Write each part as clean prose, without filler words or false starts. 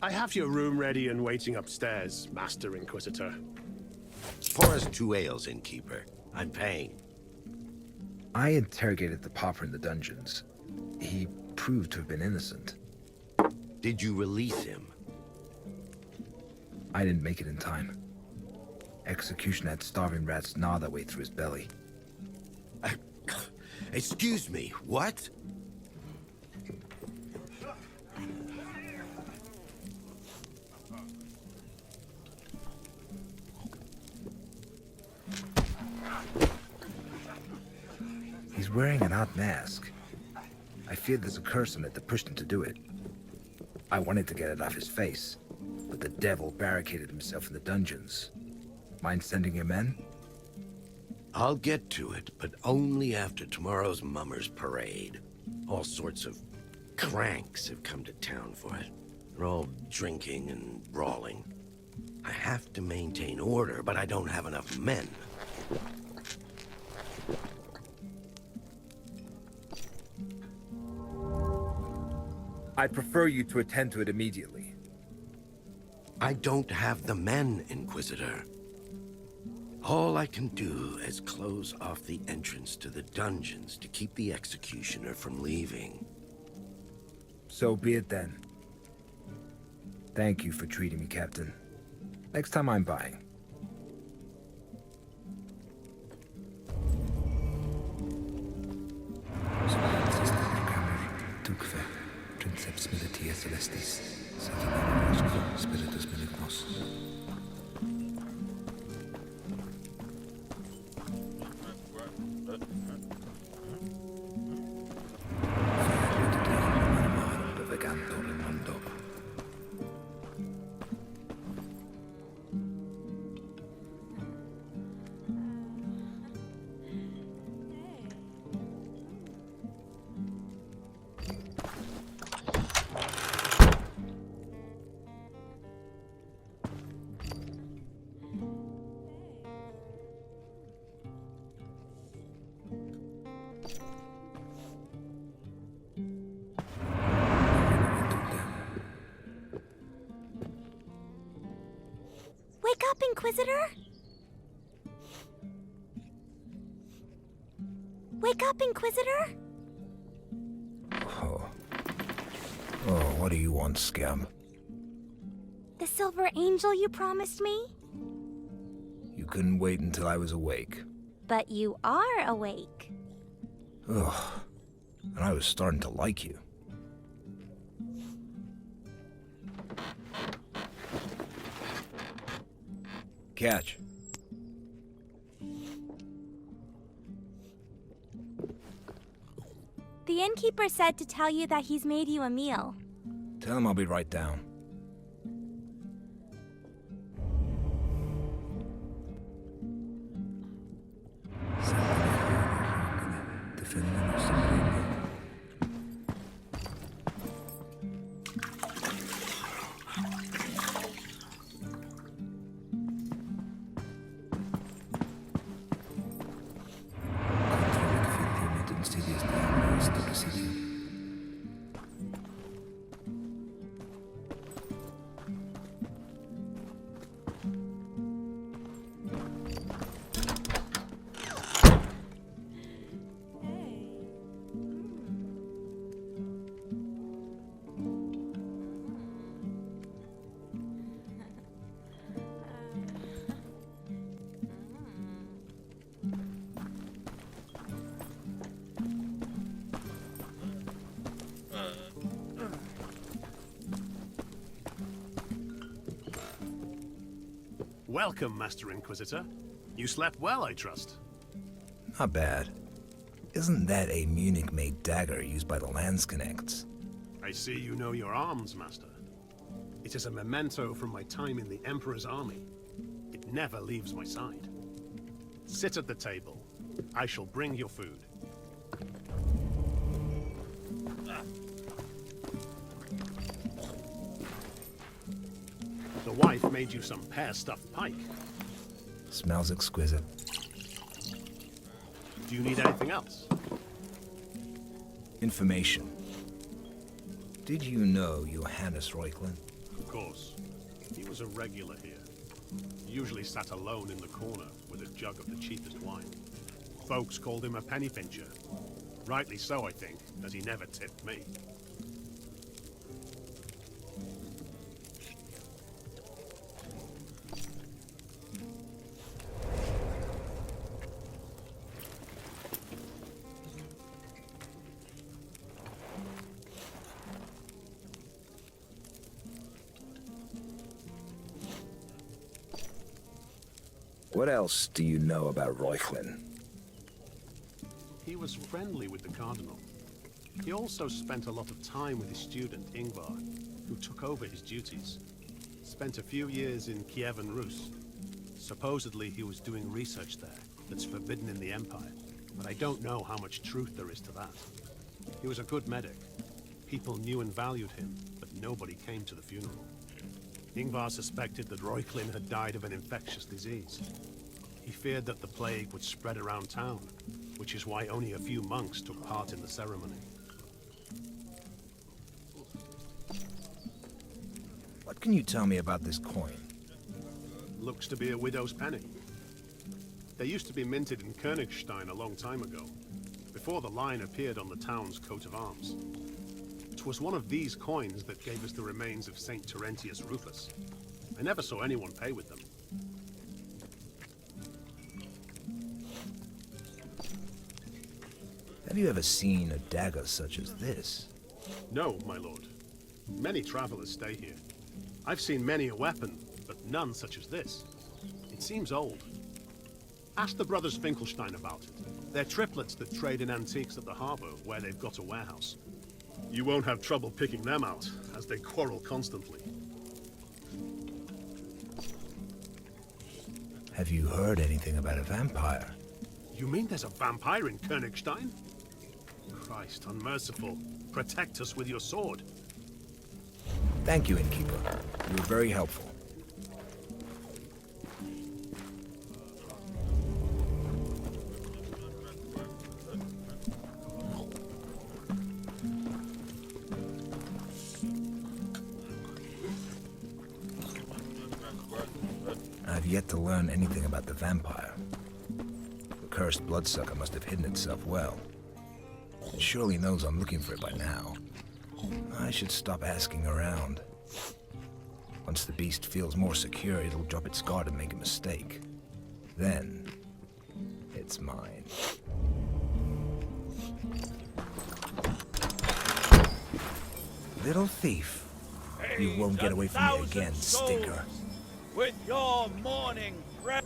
I have your room ready and waiting upstairs, Master Inquisitor. Pour us 2 ales, innkeeper. I'm paying. I interrogated the pauper in the dungeons. He proved to have been innocent. Did you release him? I didn't make it in time. Executioner had starving rats gnaw their way through his belly. Excuse me, what? He's wearing an odd mask. I fear there's a curse on it that pushed him to do it. I wanted to get it off his face, but the devil barricaded himself in the dungeons. Mind sending him in? I'll get to it, but only after tomorrow's Mummers Parade. All sorts of cranks have come to town for it. They're all drinking and brawling. I have to maintain order, but I don't have enough men. I'd prefer you to attend to it immediately. I don't have the men, Inquisitor. All I can do is close off the entrance to the dungeons to keep the executioner from leaving. So be it then. Thank you for treating me, Captain. Next time I'm buying. Princeps Militia Celestis, Spiritus Malignos. Wake up, Inquisitor! Wake up, Inquisitor! Oh. Oh, what do you want, scum? The silver angel you promised me? You couldn't wait until I was awake. But you are awake. Ugh. And I was starting to like you. Catch. The innkeeper said to tell you that he's made you a meal. Tell him I'll be right down. Welcome, Master Inquisitor. You slept well, I trust. Not bad. Isn't that a Munich-made dagger used by the Landsknechts? I see you know your arms, Master. It is a memento from my time in the Emperor's army. It never leaves my side. Sit at the table. I shall bring your food. The wife made you some pear-stuffed pike. Smells exquisite. Do you need anything else? Information. Did you know Johannes Reuchlin? Of course. He was a regular here. Usually sat alone in the corner with a jug of the cheapest wine. Folks called him a penny pincher. Rightly so, I think, as he never tipped me. What else do you know about Reuchlin? He was friendly with the Cardinal. He also spent a lot of time with his student, Ingvar, who took over his duties. Spent a few years in Kievan Rus. Supposedly he was doing research there that's forbidden in the Empire, but I don't know how much truth there is to that. He was a good medic. People knew and valued him, but nobody came to the funeral. Ingvar suspected that Reuchlin had died of an infectious disease. He feared that the plague would spread around town, which is why only a few monks took part in the ceremony. What can you tell me about this coin? Looks to be a widow's penny. They used to be minted in Königstein a long time ago, before the line appeared on the town's coat of arms. It was one of these coins that gave us the remains of Saint Terentius Rufus. I never saw anyone pay with them. Have you ever seen a dagger such as this? No, my lord. Many travelers stay here. I've seen many a weapon, but none such as this. It seems old. Ask the brothers Finkelstein about it. They're triplets that trade in antiques at the harbor, where they've got a warehouse. You won't have trouble picking them out, as they quarrel constantly. Have you heard anything about a vampire? You mean there's a vampire in Königstein? Christ, unmerciful. Protect us with your sword. Thank you, Innkeeper. You were very helpful. I've yet to learn anything about the vampire. The cursed bloodsucker must have hidden itself well. It surely knows I'm looking for it by now. I should stop asking around. Once the beast feels more secure, it'll drop its guard and make a mistake. Then, it's mine. Little thief. You won't get away from me again, stinker. With your morning breath.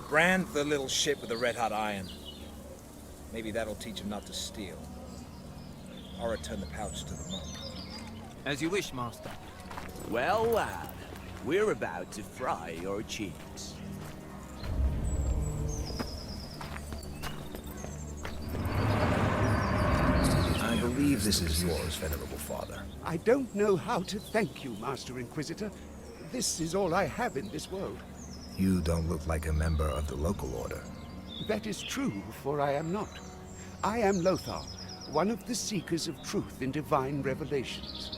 Brand the little shit with a red-hot iron. Maybe that'll teach him not to steal. I'll return the pouch to the monk. As you wish, master. Well, lad, We're about to fry your cheeks. I believe this is yours, venerable father. I don't know how to thank you, Master Inquisitor. This is all I have in this world. You don't look like a member of the local order. That is true, for I am not. I am Lothar, one of the Seekers of Truth in Divine Revelations.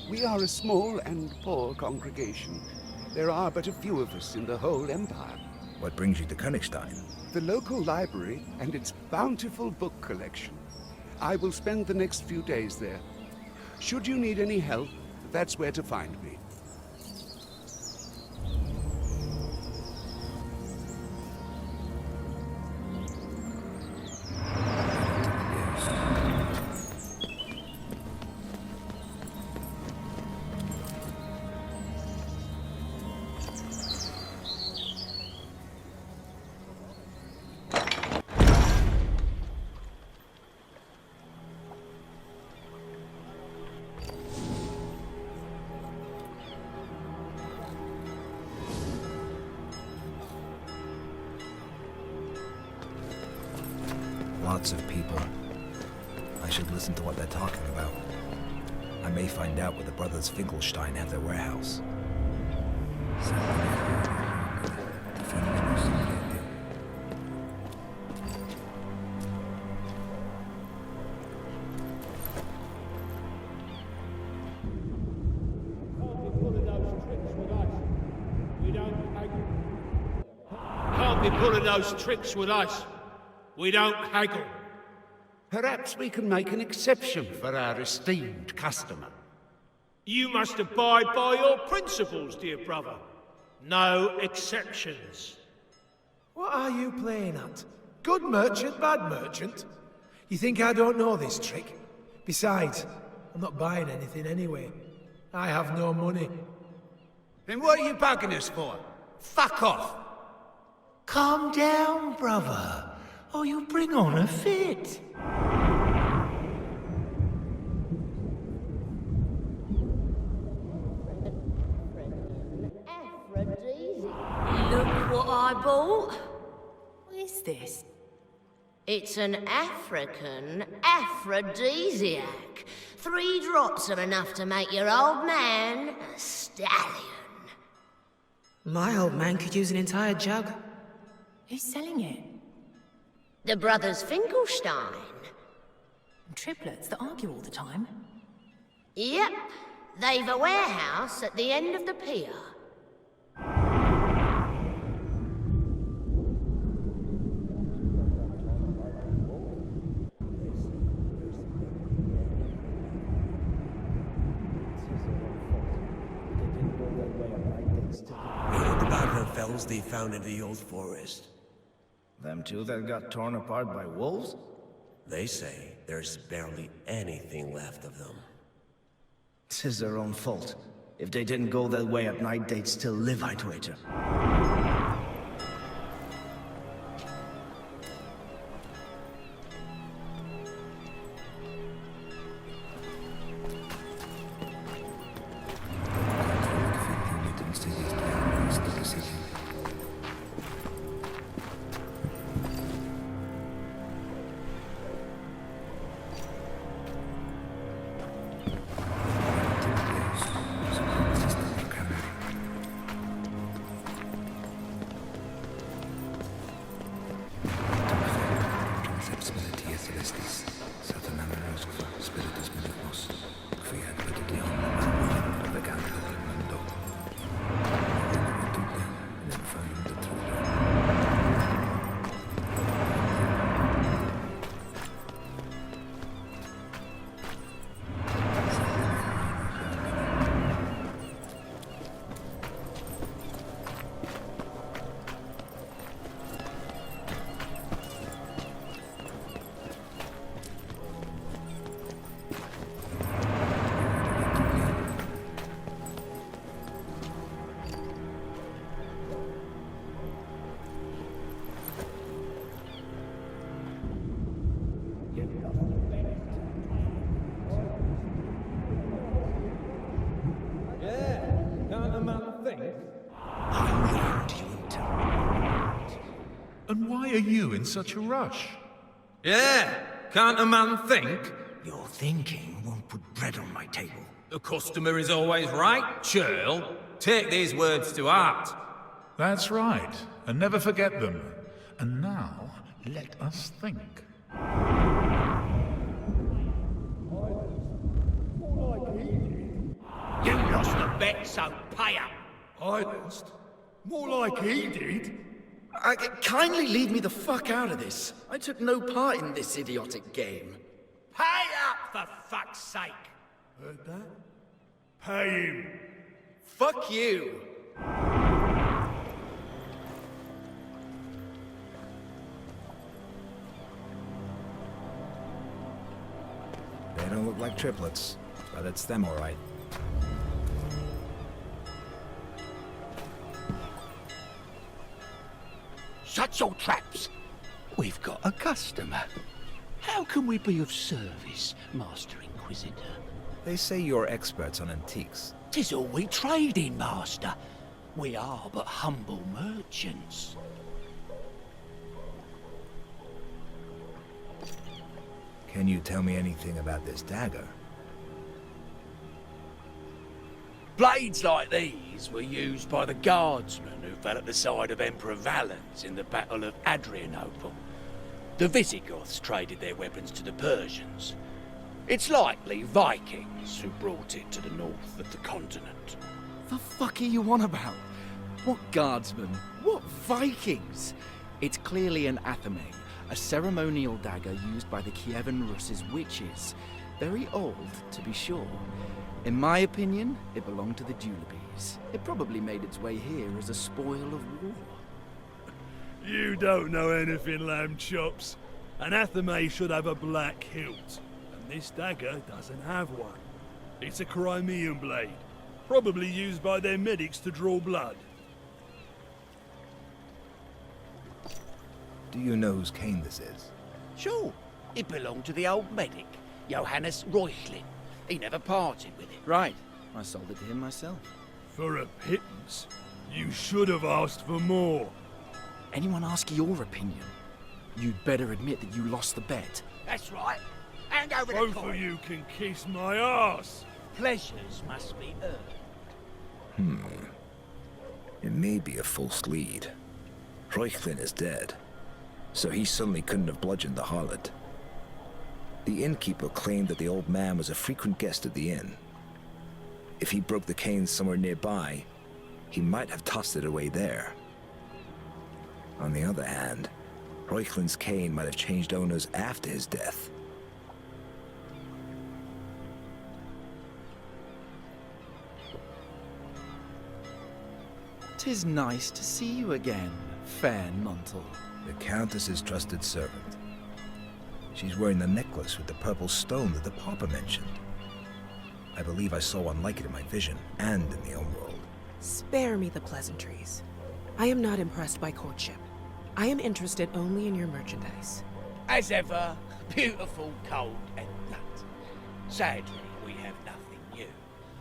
We are a small and poor congregation. There are but a few of us in the whole Empire. What brings you to Königstein? The local library and its bountiful book collection. I will spend the next few days there. Should you need any help, that's where to find me. Lots of people. I should listen to what they're talking about. I may find out where the brothers Finkelstein have their warehouse. Can't be pulling those tricks with us. We don't haggle. Perhaps we can make an exception for our esteemed customer. You must abide by your principles, dear brother. No exceptions. What are you playing at? Good merchant, bad merchant? You think I don't know this trick? Besides, I'm not buying anything anyway. I have no money. Then what are you bugging us for? Fuck off! Calm down, brother, or you'll bring on a fit. Look what I bought. What is this? It's an African aphrodisiac. 3 drops are enough to make your old man a stallion. My old man could use an entire jug. Who's selling it? The brothers Finkelstein. Triplets that argue all the time. Yep. They've a warehouse at the end of the pier. What about her fellows they found in the old forest? Them two that got torn apart by wolves? They say there's barely anything left of them. 'Tis their own fault. If they didn't go that way at night, they'd still live, I'd wager. And why are you in such a rush? Yeah, can't a man think? Your thinking won't put bread on my table. The customer is always right, churl. Take these words to heart. That's right, and never forget them. And now, let us think. You lost the bet, so pay up. I lost? More like he did. Kindly leave me the fuck out of this. I took no part in this idiotic game. Pay up, for fuck's sake. Heard that? Pay him. Fuck you. They don't look like triplets, but it's them all right. Shut your traps. We've got a customer. How can we be of service, Master Inquisitor? They say you're experts on antiques. 'Tis all we trade in, Master. We are but humble merchants. Can you tell me anything about this dagger? Blades like these were used by the guardsmen who fell at the side of Emperor Valens in the Battle of Adrianople. The Visigoths traded their weapons to the Persians. It's likely Vikings who brought it to the north of the continent. The fuck are you on about? What guardsmen? What Vikings? It's clearly an athame, a ceremonial dagger used by the Kievan Rus's witches. Very old, to be sure. In my opinion, it belonged to the Julebes. It probably made its way here as a spoil of war. You don't know anything, lamb chops. An athame should have a black hilt, and this dagger doesn't have one. It's a Crimean blade, probably used by their medics to draw blood. Do you know whose cane this is? Sure, it belonged to the old medic, Johannes Reuchlin. He never parted with it. Right, I sold it to him myself. For a pittance? You should have asked for more. Anyone ask your opinion? You'd better admit that you lost the bet. That's right. Hand over the Both coin. of you can kiss my ass. Pleasures must be earned. It may be a false lead. Reuchlin is dead, so he certainly couldn't have bludgeoned the harlot. The innkeeper claimed that the old man was a frequent guest at the inn. If he broke the cane somewhere nearby, he might have tossed it away there. On the other hand, Reuchlin's cane might have changed owners after his death. "'Tis nice to see you again, fair Nuntle." The Countess's trusted servant. She's wearing the necklace with the purple stone that the Papa mentioned. I believe I saw one like it in my vision, and in the Homeworld. Spare me the pleasantries. I am not impressed by courtship. I am interested only in your merchandise. As ever, beautiful, cold, and blunt. Sadly, we have nothing new.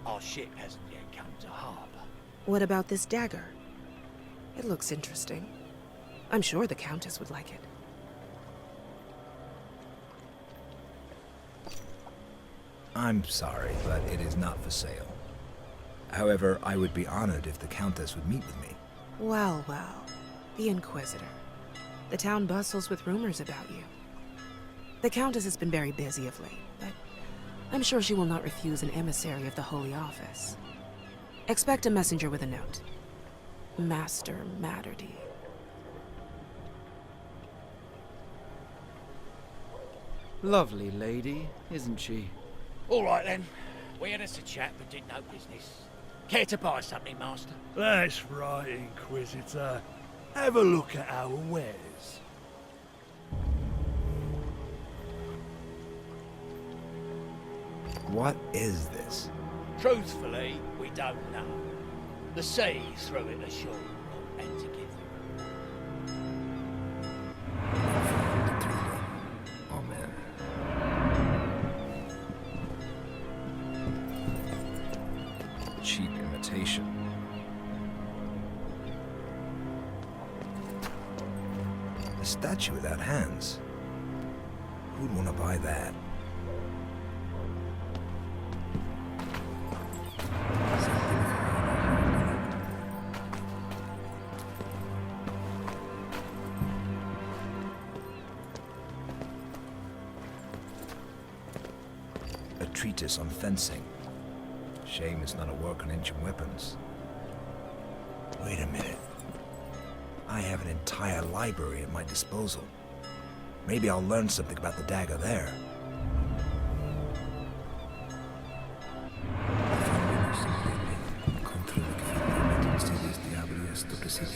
Our ship hasn't yet come to harbour. What about this dagger? It looks interesting. I'm sure the Countess would like it. I'm sorry, but it is not for sale. However, I would be honored if the Countess would meet with me. Well, well. The Inquisitor. The town bustles with rumors about you. The Countess has been very busy of late, but I'm sure she will not refuse an emissary of the Holy Office. Expect a messenger with a note. Master Matterdy. Lovely lady, isn't she? All right then. We had us a chat, but did no business. Care to buy something, Master? That's right, Inquisitor. Have a look at our wares. What is this? Truthfully, we don't know. The sea threw it ashore and together. Amen. Cheap imitation. statue without hands. Who'd want to buy that? A treatise on fencing. Shame it's not a work on ancient weapons. Wait a minute. I have an entire library at my disposal. Maybe I'll learn something about the dagger there.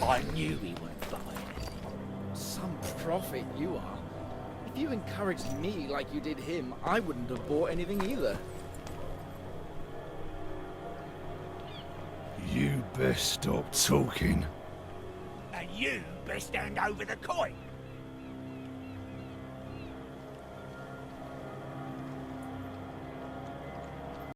I knew he weren't buying it. Some prophet you are. If you encouraged me like you did him, I wouldn't have bought anything either. You best stop talking. And you best hand over the coin.